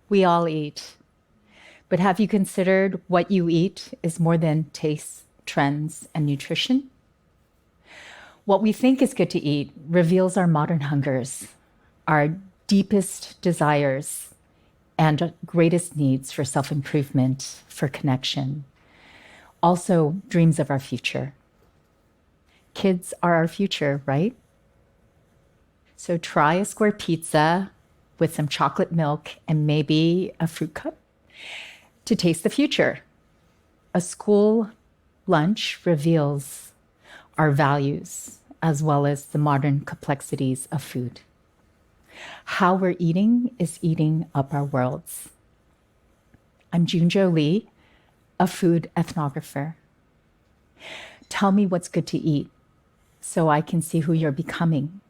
We all eat. But have you considered what you eat is more than taste, trends, and nutrition? What we think is good to eat reveals our modern hungers, our deepest desires, and greatest needs for self-improvement, for connection. Also, dreams of our future. Kids are our future, right? So try a square pizza with some chocolate milk and maybe a fruit cup to taste the future. A school lunch reveals our values as well as the modern complexities of food. How we're eating is eating up our worlds. I'm Junjo Lee, a food ethnographer. Tell me what's good to eat so I can see who you're becoming.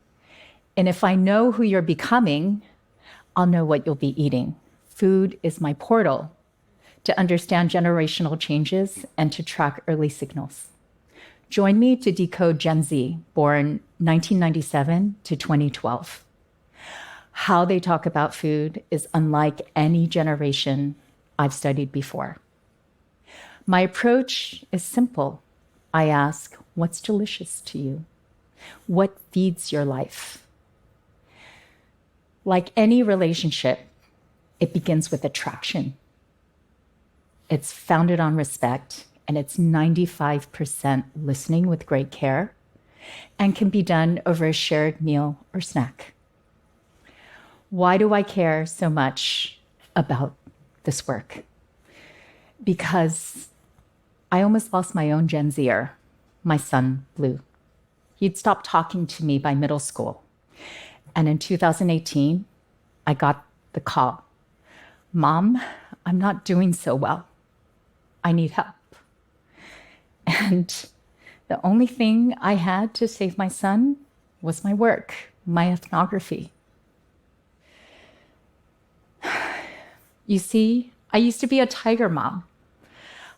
And if I know who you're becoming, I'll know what you'll be eating. Food is my portal to understand generational changes and to track early signals. Join me to decode Gen Z, born 1997 to 2012. How they talk about food is unlike any generation I've studied before. My approach is simple. I ask, what's delicious to you? What feeds your life? Like any relationship, it begins with attraction. It's founded on respect, and it's 95% listening with great care, and can be done over a shared meal or snack. Why do I care so much about this work? Because I almost lost my own Gen Zer, my son, Blue. He'd stopped talking to me by middle school. And in 2018, I got the call. Mom, I'm not doing so well. I need help. And the only thing I had to save my son was my work, my ethnography. You see, I used to be a tiger mom.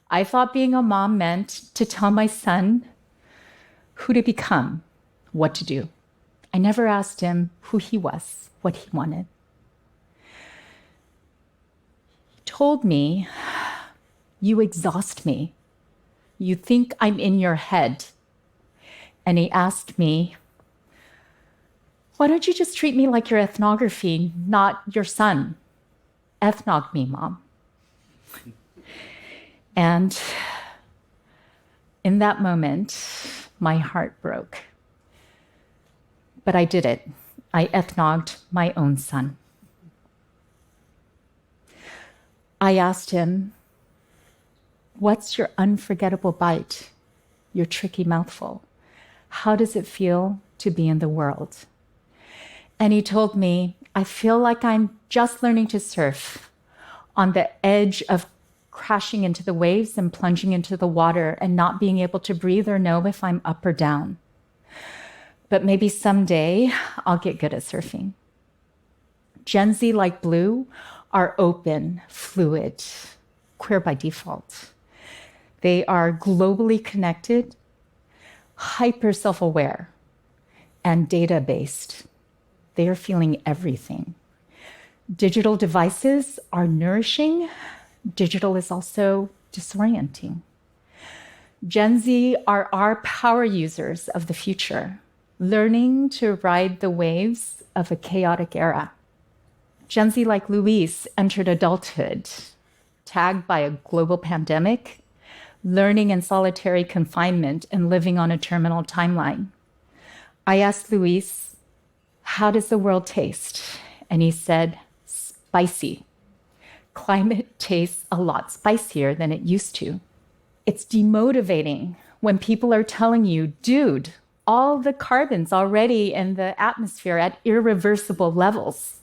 I thought being a mom meant to tell my son who to become, what to do. I never asked him who he was, what he wanted. He told me, "You exhaust me. You think I'm in your head." And he asked me, "Why don't you just treat me like your ethnography, not your son? Ethnog me, Mom." And in that moment, my heart broke. But I did it. I ethnogged my own son. I asked him, "What's your unforgettable bite, your tricky mouthful? How does it feel to be in the world?" And he told me, "I feel like I'm just learning to surf on the edge of crashing into the waves and plunging into the water and not being able to breathe or know if I'm up or down. But maybe someday I'll get good at surfing." Gen Z, like Blue, are open, fluid, queer by default. They are globally connected, hyper self-aware, and data-based. They are feeling everything. Digital devices are nourishing. Digital is also disorienting. Gen Z are our power users of the future, learning to ride the waves of a chaotic era. Gen Z, like Luis, entered adulthood, tagged by a global pandemic, learning in solitary confinement and living on a terminal timeline. I asked Luis, "How does the world taste?" And he said, "Spicy. Climate tastes a lot spicier than it used to." It's demotivating when people are telling you, "Dude, all the carbon's already in the atmosphere at irreversible levels."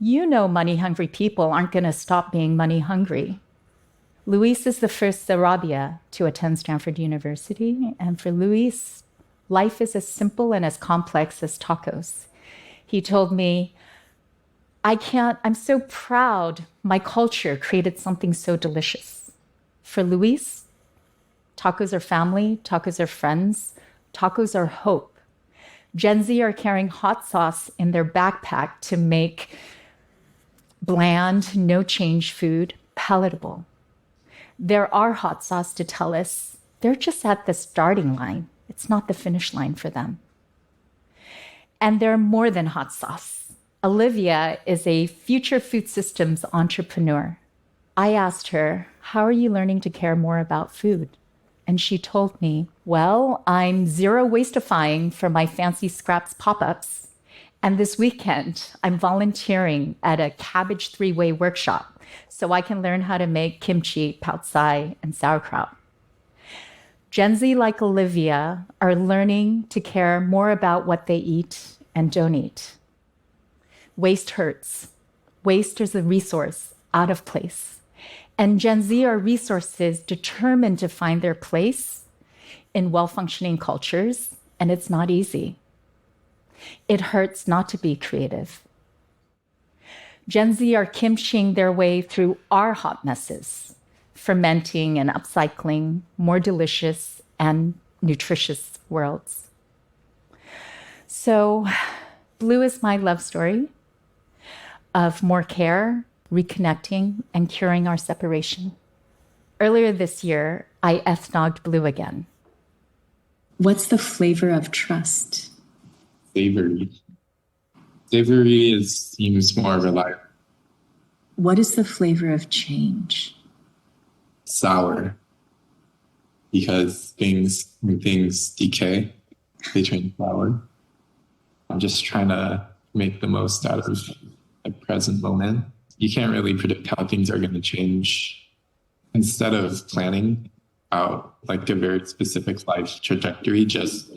You know money-hungry people aren't going to stop being money-hungry. Luis is the first Sarabia to attend Stanford University, and for Luis, life is as simple and as complex as tacos. He told me, I'm so proud my culture created something so delicious." For Luis, tacos are family, tacos are friends, tacos are hope. Gen Z are carrying hot sauce in their backpack to make bland, no change food, palatable. There are hot sauce to tell us they're just at the starting line. It's not the finish line for them. And they're more than hot sauce. Olivia is a future food systems entrepreneur. I asked her, how are you learning to care more about food? And she told me, well, I'm zero wasteifying for my fancy scraps pop-ups. And this weekend, I'm volunteering at a cabbage three-way workshop so I can learn how to make kimchi, pao tsai, and sauerkraut. Gen Z, like Olivia, are learning to care more about what they eat and don't eat. Waste hurts. Waste is a resource out of place. And Gen Z are resources determined to find their place in well-functioning cultures, and it's not easy. It hurts not to be creative. Gen Z are kimchiing their way through our hot messes, fermenting and upcycling more delicious and nutritious worlds. So, Blue is my love story of more care, reconnecting, and curing our separation. Earlier this year, I ethnogged Blue again. What's the flavor of trust? Savory. Savory seems more reliable. What is the flavor of change? Sour. Because when things decay, they turn sour. I'm just trying to make the most out of the present moment. You can't really predict how things are going to change. Instead of planning out like a very specific life trajectory, just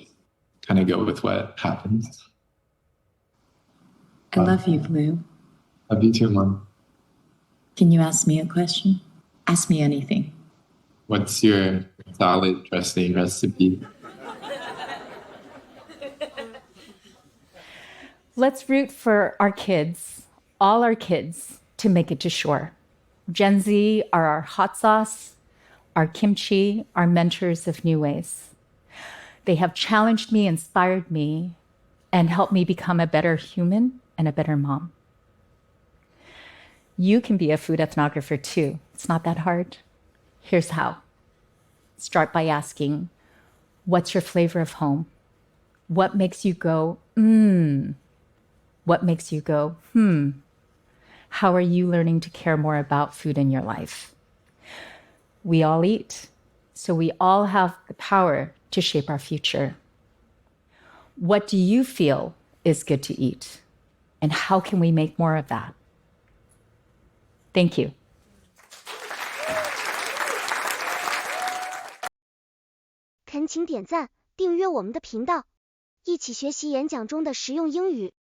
kind of go with what happens. I love you, Blue. Love you too, Mom. Can you ask me a question? Ask me anything. What's your salad dressing recipe? Let's root for our kids, all our kids, to make it to shore. Gen Z are our hot sauce, our kimchi, our mentors of new ways. They have challenged me, inspired me, and helped me become a better human and a better mom. You can be a food ethnographer too. It's not that hard. Here's how. Start by asking, what's your flavor of home? What makes you go, What makes you go, How are you learning to care more about food in your life? We all eat, so we all have the power to shape our future. What do you feel is good to eat? And how can we make more of that? Thank you. 恳请点赞，订阅我们的频道，一起学习演讲中的实用英语。